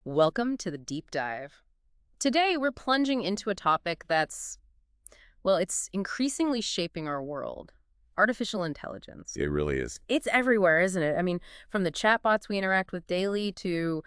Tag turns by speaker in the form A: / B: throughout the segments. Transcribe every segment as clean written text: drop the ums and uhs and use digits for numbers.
A: Welcome to the deep dive. Today, we're plunging into a topic it's increasingly shaping our world. Artificial intelligence.
B: It really is.
A: It's everywhere, isn't it? I mean, from the chatbots we interact with daily to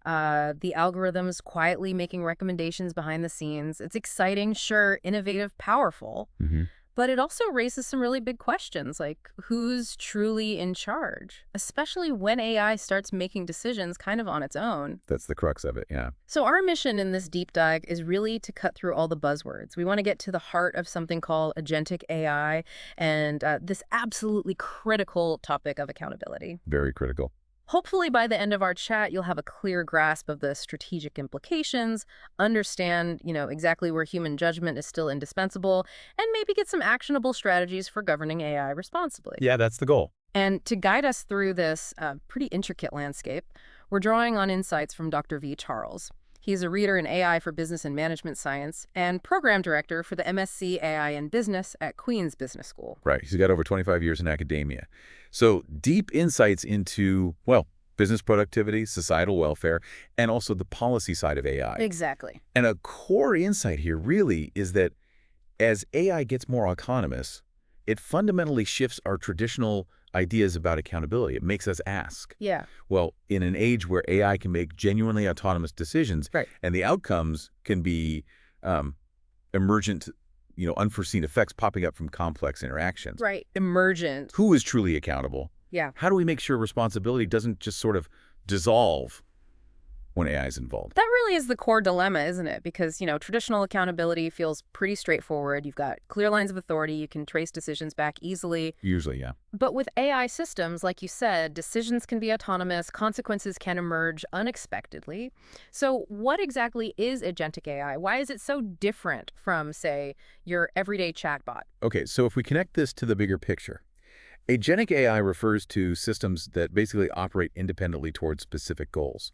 A: the algorithms quietly making recommendations behind the scenes. It's exciting, sure, innovative, powerful,
B: hmm
A: but it also raises some really big questions, like who's truly in charge, especially when AI starts making decisions kind of on its own.
B: That's the crux of it, yeah.
A: So our mission in this deep dive is really to cut through all the buzzwords. We want to get to the heart of something called Agentic AI and this absolutely critical topic of accountability.
B: Very critical.
A: Hopefully by the end of our chat, you'll have a clear grasp of the strategic implications, understand, exactly where human judgment is still indispensable, and maybe get some actionable strategies for governing AI responsibly.
B: Yeah, that's the goal.
A: And to guide us through this pretty intricate landscape, we're drawing on insights from Dr. V. Charles. He's a reader in AI for Business and Management Science and program director for the MSc AI and Business at Queen's Business School.
B: Right. He's got over 25 years in academia. So deep insights into, well, business productivity, societal welfare, and also the policy side of AI.
A: Exactly.
B: And a core insight here really is that as AI gets more autonomous, it fundamentally shifts our traditional ideas about accountability. It makes us ask.
A: Yeah.
B: Well, in an age where AI can make genuinely autonomous decisions,
A: Right.
B: and the outcomes can be emergent, unforeseen effects popping up from complex interactions.
A: Right. Emergent.
B: Who is truly accountable?
A: Yeah.
B: How do we make sure responsibility doesn't just sort of dissolve when AI is involved?
A: That really is the core dilemma, isn't it? Because, traditional accountability feels pretty straightforward. You've got clear lines of authority. You can trace decisions back easily.
B: Usually, yeah.
A: But with AI systems, like you said, decisions can be autonomous, consequences can emerge unexpectedly. So what exactly is agentic AI? Why is it so different from, say, your everyday chatbot?
B: Okay, so if we connect this to the bigger picture, agentic AI refers to systems that basically operate independently towards specific goals.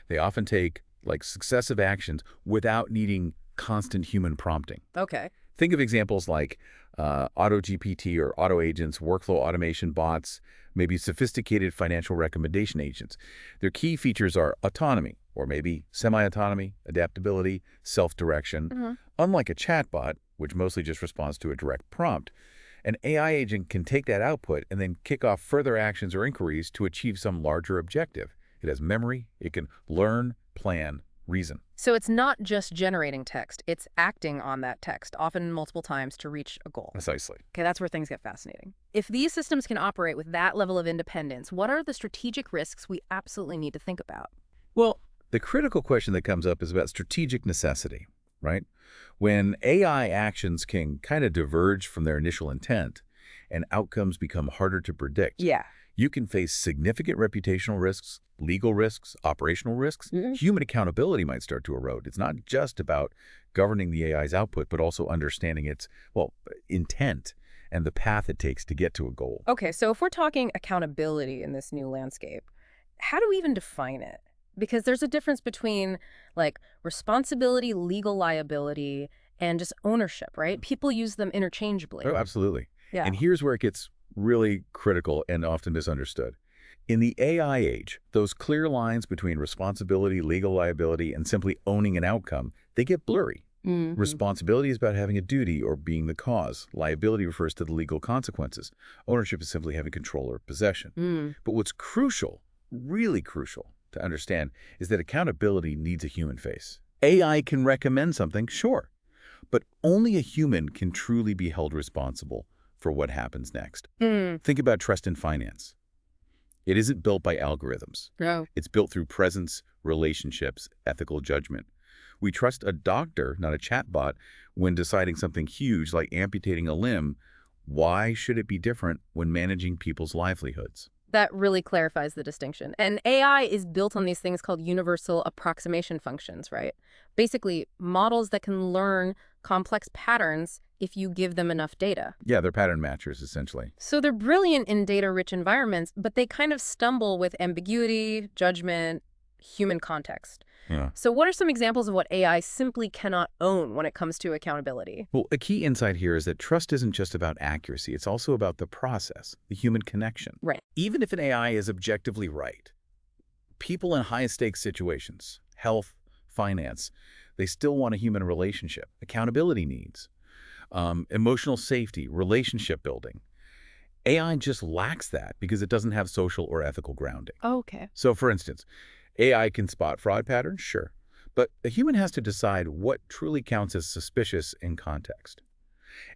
B: They often take, successive actions without needing constant human prompting.
A: Okay.
B: Think of examples like auto GPT or auto agents, workflow automation bots, maybe sophisticated financial recommendation agents. Their key features are autonomy, or maybe semi-autonomy, adaptability, self-direction. Unlike a chatbot, which mostly just responds to a direct prompt, an AI agent can take that output and then kick off further actions or inquiries to achieve some larger objective. It has memory, it can learn, plan, reason.
A: So it's not just generating text, it's acting on that text, often multiple times to reach a goal.
B: Precisely.
A: Okay, that's where things get fascinating. If these systems can operate with that level of independence, what are the strategic risks we absolutely need to think about?
B: Well, the critical question that comes up is about strategic necessity, right? When AI actions can kind of diverge from their initial intent and outcomes become harder to predict,
A: Yeah.
B: you can face significant reputational risks, legal risks, operational risks. Human accountability might start to erode. It's not just about governing the AI's output, but also understanding its, intent and the path it takes to get to a goal.
A: Okay, so if we're talking accountability in this new landscape, how do we even define it? Because there's a difference between responsibility, legal liability, and just ownership, right? People use them interchangeably.
B: Oh, absolutely.
A: Yeah.
B: And here's where it gets really critical and often misunderstood. In the AI age, those clear lines between responsibility, legal liability, and simply owning an outcome, they get blurry. Responsibility is about having a duty or being the cause. Liability refers to the legal consequences. Ownership is simply having control or possession. But what's crucial, really crucial to understand, is that accountability needs a human face. AI can recommend something, sure, but only a human can truly be held responsible for what happens next. Think about trust in finance. It isn't built by algorithms.
A: No.
B: It's built through presence, relationships, ethical judgment. We trust a doctor, not a chatbot, when deciding something huge like amputating a limb. Why should it be different when managing people's livelihoods?
A: That really clarifies the distinction. And AI is built on these things called universal approximation functions, right? Basically, models that can learn complex patterns if you give them enough data.
B: Yeah, they're pattern matchers, essentially.
A: So they're brilliant in data-rich environments, but they kind of stumble with ambiguity, judgment, human context.
B: Yeah.
A: So what are some examples of what AI simply cannot own when it comes to accountability?
B: Well, a key insight here is that trust isn't just about accuracy. It's also about the process, the human connection.
A: Right.
B: Even if an AI is objectively right, people in high-stakes situations health, finance. They still want a human relationship, accountability needs, emotional safety, relationship building. AI just lacks that because it doesn't have social or ethical grounding.
A: Okay.
B: So, for instance, AI can spot fraud patterns, sure, but a human has to decide what truly counts as suspicious in context.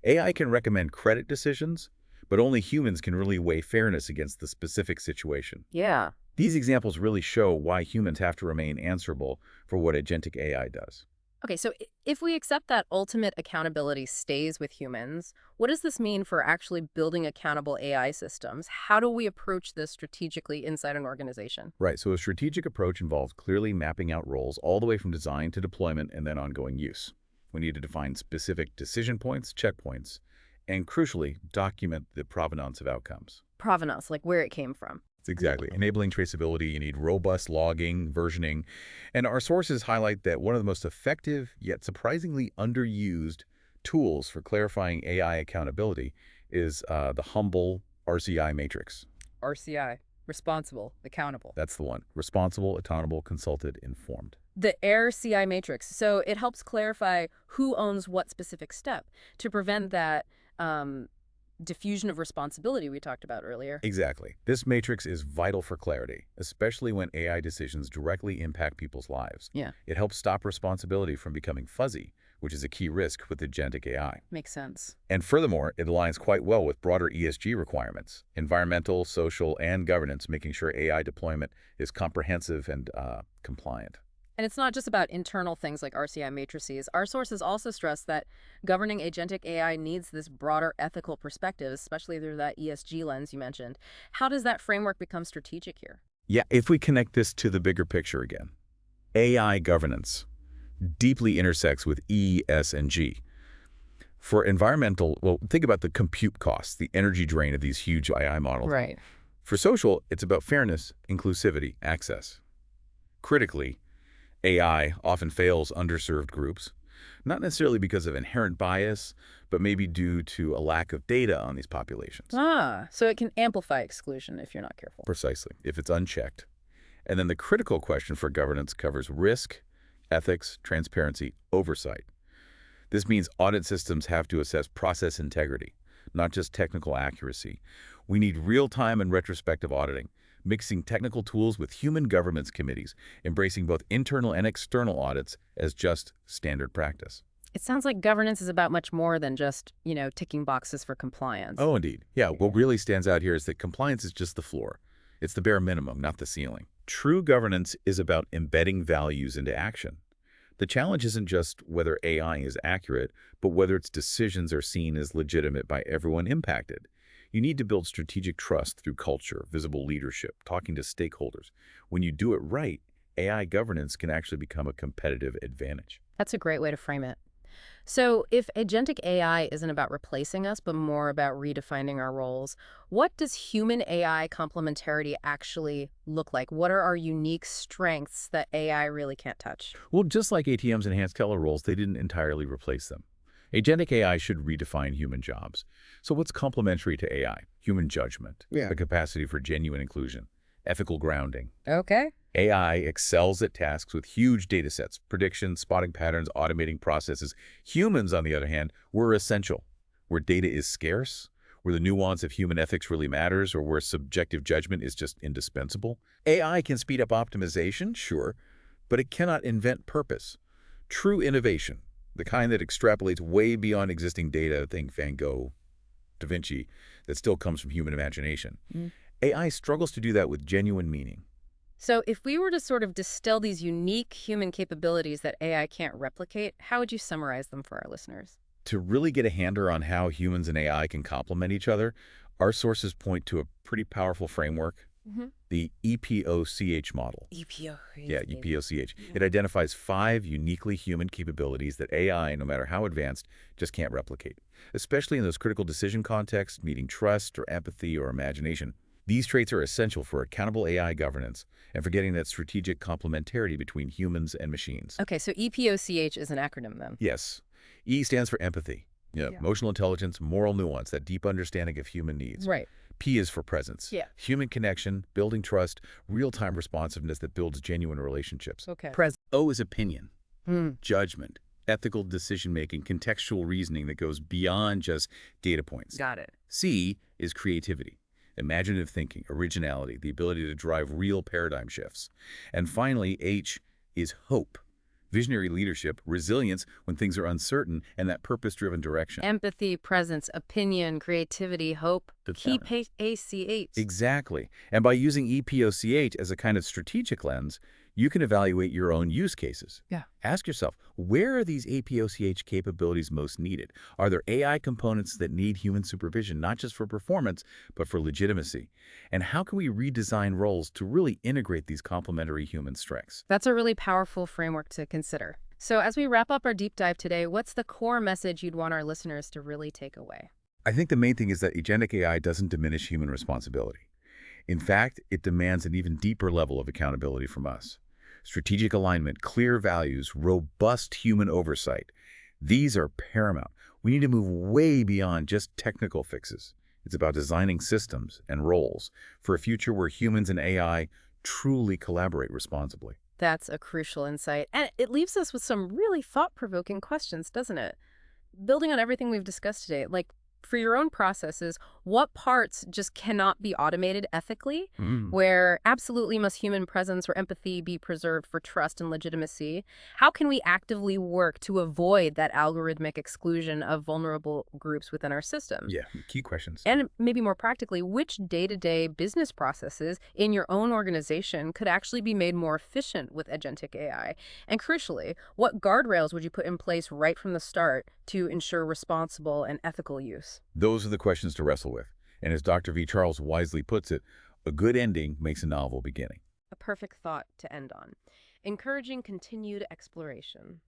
B: AI can recommend credit decisions, but only humans can really weigh fairness against the specific situation.
A: Yeah.
B: These examples really show why humans have to remain answerable for what agentic AI does.
A: Okay, so if we accept that ultimate accountability stays with humans, what does this mean for actually building accountable AI systems? How do we approach this strategically inside an organization?
B: Right, so a strategic approach involves clearly mapping out roles all the way from design to deployment and then ongoing use. We need to define specific decision points, checkpoints, and crucially, document the provenance of outcomes.
A: Provenance, like where it came from.
B: Exactly. Enabling traceability, you need robust logging, versioning, and our sources highlight that one of the most effective yet surprisingly underused tools for clarifying AI accountability is the humble RCI matrix.
A: RCI, responsible, accountable.
B: That's the one. Responsible, accountable, consulted, informed.
A: The RCI matrix. So it helps clarify who owns what specific step to prevent that diffusion of responsibility we talked about earlier.
B: Exactly. This matrix is vital for clarity, especially when AI decisions directly impact people's lives.
A: Yeah.
B: It helps stop responsibility from becoming fuzzy, which is a key risk with agentic AI.
A: Makes sense.
B: And furthermore, it aligns quite well with broader ESG requirements, environmental, social, and governance, making sure AI deployment is comprehensive and compliant.
A: And it's not just about internal things like RCI matrices. Our sources also stress that governing agentic AI needs this broader ethical perspective, especially through that ESG lens you mentioned. How does that framework become strategic here?
B: Yeah, if we connect this to the bigger picture again, AI governance deeply intersects with E, S, and G. For environmental, well, think about the compute costs, the energy drain of these huge AI models.
A: Right.
B: For social, it's about fairness, inclusivity, access. Critically, AI often fails underserved groups, not necessarily because of inherent bias, but maybe due to a lack of data on these populations.
A: So it can amplify exclusion if you're not careful.
B: Precisely, if it's unchecked. And then the critical question for governance covers risk, ethics, transparency, oversight. This means audit systems have to assess process integrity, not just technical accuracy. We need real-time and retrospective auditing, mixing technical tools with human governance committees, embracing both internal and external audits as just standard practice.
A: It sounds like governance is about much more than just, ticking boxes for compliance.
B: Oh, indeed. Yeah, what really stands out here is that compliance is just the floor. It's the bare minimum, not the ceiling. True governance is about embedding values into action. The challenge isn't just whether AI is accurate, but whether its decisions are seen as legitimate by everyone impacted. You need to build strategic trust through culture, visible leadership, talking to stakeholders. When you do it right, AI governance can actually become a competitive advantage.
A: That's a great way to frame it. So if agentic AI isn't about replacing us, but more about redefining our roles, what does human AI complementarity actually look like? What are our unique strengths that AI really can't touch?
B: Well, just like ATM's enhanced teller roles, they didn't entirely replace them. Agentic AI should redefine human jobs. So what's complementary to AI? Human judgment, the capacity for genuine inclusion, ethical grounding.
A: Okay.
B: AI excels at tasks with huge data sets, predictions, spotting patterns, automating processes. Humans, on the other hand, we're essential. Where data is scarce, where the nuance of human ethics really matters, or where subjective judgment is just indispensable. AI can speed up optimization, sure, but it cannot invent purpose. True innovation, the kind that extrapolates way beyond existing data, think Van Gogh, Da Vinci, that still comes from human imagination. AI struggles to do that with genuine meaning.
A: So if we were to sort of distill these unique human capabilities that AI can't replicate, how would you summarize them for our listeners?
B: To really get a handle on how humans and AI can complement each other, our sources point to a pretty powerful framework, the EPOCH model.
A: EPO.
B: Yeah, EPOCH. It identifies 5 uniquely human capabilities that AI, no matter how advanced, just can't replicate, especially in those critical decision contexts, needing trust or empathy or imagination. These traits are essential for accountable AI governance and for getting that strategic complementarity between humans and machines.
A: Okay, so EPOCH is an acronym then.
B: Yes. E stands for empathy. Emotional intelligence, moral nuance, that deep understanding of human needs.
A: Right.
B: P is for presence.
A: Yeah.
B: Human connection, building trust, real-time responsiveness that builds genuine relationships.
A: Okay.
B: O is opinion,
A: Hmm.
B: judgment, ethical decision-making, contextual reasoning that goes beyond just data points.
A: Got it.
B: C is creativity, imaginative thinking, originality, the ability to drive real paradigm shifts. And finally, H is hope, visionary leadership, resilience when things are uncertain, and that purpose-driven direction.
A: Empathy, presence, opinion, creativity, hope. Keep ACH.
B: Exactly. And by using EPOCH as a kind of strategic lens, you can evaluate your own use cases.
A: Yeah.
B: Ask yourself, where are these APOCH capabilities most needed? Are there AI components that need human supervision, not just for performance, but for legitimacy? And how can we redesign roles to really integrate these complementary human strengths?
A: That's a really powerful framework to consider. So as we wrap up our deep dive today, what's the core message you'd want our listeners to really take away?
B: I think the main thing is that agentic AI doesn't diminish human responsibility. In fact, it demands an even deeper level of accountability from us. Strategic alignment, clear values, robust human oversight. These are paramount. We need to move way beyond just technical fixes. It's about designing systems and roles for a future where humans and AI truly collaborate responsibly.
A: That's a crucial insight. And it leaves us with some really thought-provoking questions, doesn't it? Building on everything we've discussed today, like for your own processes, what parts just cannot be automated ethically, where absolutely must human presence or empathy be preserved for trust and legitimacy? How can we actively work to avoid that algorithmic exclusion of vulnerable groups within our system?
B: Yeah, key questions.
A: And maybe more practically, which day-to-day business processes in your own organization could actually be made more efficient with agentic AI? And crucially, what guardrails would you put in place right from the start to ensure responsible and ethical use?
B: Those are the questions to wrestle with. And as Dr. V. Charles wisely puts it, a good ending makes a novel beginning.
A: A perfect thought to end on, encouraging continued exploration.